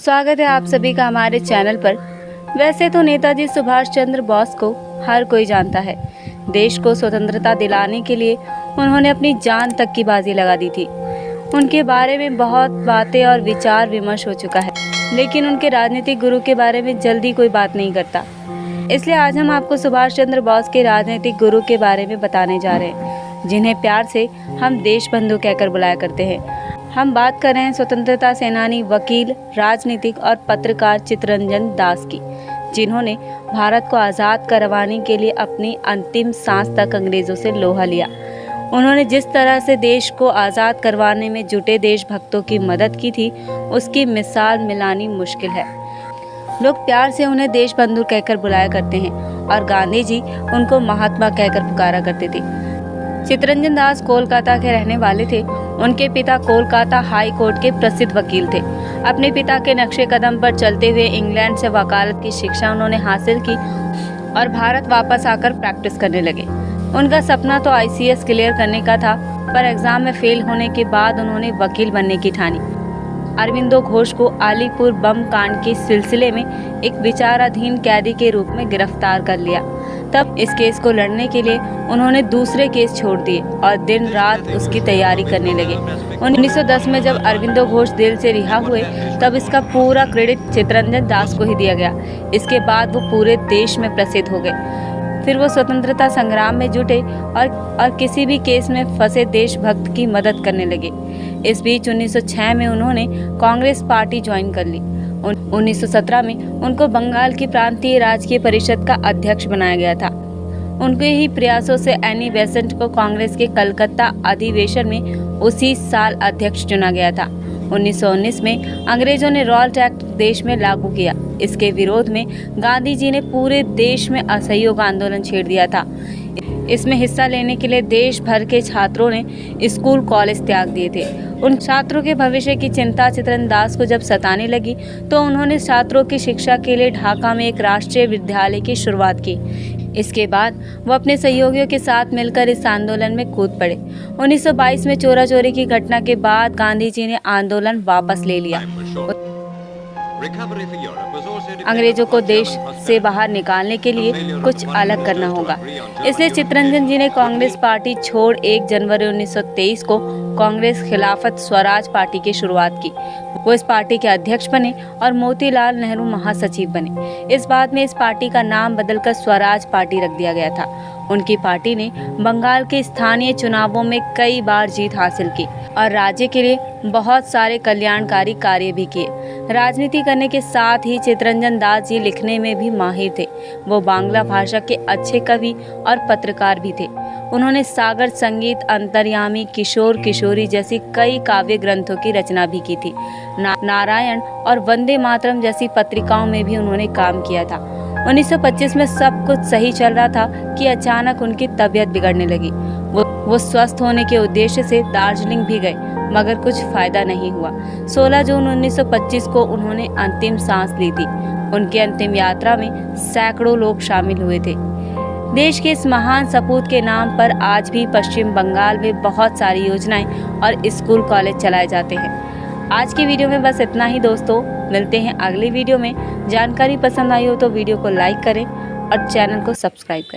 स्वागत है आप सभी का हमारे चैनल पर। वैसे तो नेताजी सुभाष चंद्र बोस को हर कोई जानता है। देश को स्वतंत्रता दिलाने के लिए उन्होंने अपनी जान तक की बाजी लगा दी थी। उनके बारे में बहुत बातें और विचार विमर्श हो चुका है, लेकिन उनके राजनीतिक गुरु के बारे में जल्दी कोई बात नहीं करता। इसलिए आज हम आपको सुभाष चंद्र बोस के राजनीतिक गुरु के बारे में बताने जा रहे हैं, जिन्हें प्यार से हम देश बंधु कहकर बुलाया करते हैं। हम बात कर रहे हैं स्वतंत्रता सेनानी, वकील, राजनीतिक और पत्रकार चित्तरंजन दास की, जिन्होंने भारत को आज़ाद करवाने के लिए अपनी अंतिम सांस तक अंग्रेज़ों से लोहा लिया। उन्होंने जिस तरह से देश को आज़ाद करवाने में जुटे देशभक्तों की मदद की थी, उसकी मिसाल मिलानी मुश्किल है। लोग प्यार से उन्हें देश बंधु कहकर बुलाया करते हैं और गांधी जी उनको महात्मा कहकर पुकारा करते थे। चित्तरंजन दास कोलकाता के रहने वाले थे। उनके पिता कोलकाता हाई कोर्ट के प्रसिद्ध वकील थे। अपने पिता के नक्शे कदम पर चलते हुए इंग्लैंड से वकालत की शिक्षा उन्होंने हासिल की और भारत वापस आकर प्रैक्टिस करने लगे। उनका सपना तो ICS क्लियर करने का था, पर एग्जाम में फेल होने के बाद उन्होंने वकील बनने की ठानी। अरविंदो घोष को अलीपुर बम कांड के सिलसिले में एक विचाराधीन कैदी के रूप में गिरफ्तार कर लिया। तब इस केस को लड़ने के लिए उन्होंने दूसरे केस छोड़ दिए और दिन रात उसकी तैयारी करने लगे। 1910 में जब अरविंदो घोष जेल से रिहा हुए, तब इसका पूरा क्रेडिट चित्तरंजन दास को ही दिया गया। इसके बाद वो पूरे देश में प्रसिद्ध हो गए। फिर वो स्वतंत्रता संग्राम में जुटे और किसी भी केस में फंसे देशभक्त की मदद करने लगे। इस बीच 1906 में उन्होंने कांग्रेस पार्टी ज्वाइन कर ली। 1917 में उनको बंगाल की प्रांतीय राजकीय परिषद का अध्यक्ष बनाया गया था। उनके ही प्रयासों से एनी बेसेंट को कांग्रेस के कलकत्ता अधिवेशन में उसी साल अध्यक्ष चुना गया था। 1919 में अंग्रेजों ने रॉल्ट एक्ट देश में लागू किया। इसके विरोध में गांधी जी ने पूरे देश में असहयोग आंदोलन छेड़ दिया था। इसमें हिस्सा लेने के लिए देश भर के छात्रों ने स्कूल कॉलेज त्याग दिए थे। उन छात्रों के भविष्य की चिंता चित्तरंजन दास को जब सताने लगी, तो उन्होंने छात्रों की शिक्षा के लिए ढाका में एक राष्ट्रीय विद्यालय की शुरुआत की। इसके बाद वो अपने सहयोगियों के साथ मिलकर इस आंदोलन में कूद पड़े। 1922 में चोरा चोरी की घटना के बाद गांधी जी ने आंदोलन वापस ले लिया। अंग्रेजों को देश से बाहर निकालने के लिए कुछ अलग करना होगा। इसलिए चित्तरंजन जी ने कांग्रेस पार्टी छोड़ 1 जनवरी 1923 को कांग्रेस खिलाफत स्वराज पार्टी की शुरुआत की। वो इस पार्टी के अध्यक्ष बने और मोतीलाल नेहरू महासचिव बने। इस बाद में इस पार्टी का नाम बदलकर स्वराज पार्टी रख दिया गया था। उनकी पार्टी ने बंगाल के स्थानीय चुनावों में कई बार जीत हासिल की और राज्य के लिए बहुत सारे कल्याणकारी कार्य भी किए। राजनीति करने के साथ ही चित्तरंजन दास जी लिखने में भी माहिर थे। वो बांग्ला भाषा के अच्छे कवि और पत्रकार भी थे। उन्होंने सागर संगीत, अंतर्यामी, किशोर किशोरी जैसी कई काव्य ग्रंथों की रचना भी की थी। नारायण और वंदे मातरम जैसी पत्रिकाओं में भी उन्होंने काम किया था। 1925 में सब कुछ सही चल रहा था कि अचानक उनकी तबीयत बिगड़ने लगी। वो स्वस्थ होने के उद्देश्य से दार्जिलिंग भी गए, मगर कुछ फायदा नहीं हुआ। 16 जून 1925 को उन्होंने अंतिम सांस ली थी। उनकी अंतिम यात्रा में सैकड़ों लोग शामिल हुए थे। देश के इस महान सपूत के नाम पर आज भी पश्चिम बंगाल में बहुत सारी योजनाएं और स्कूल कॉलेज चलाए जाते हैं। आज की वीडियो में बस इतना ही दोस्तों। मिलते हैं अगली वीडियो में। जानकारी पसंद आई हो तो वीडियो को लाइक करें और चैनल को सब्सक्राइब करें।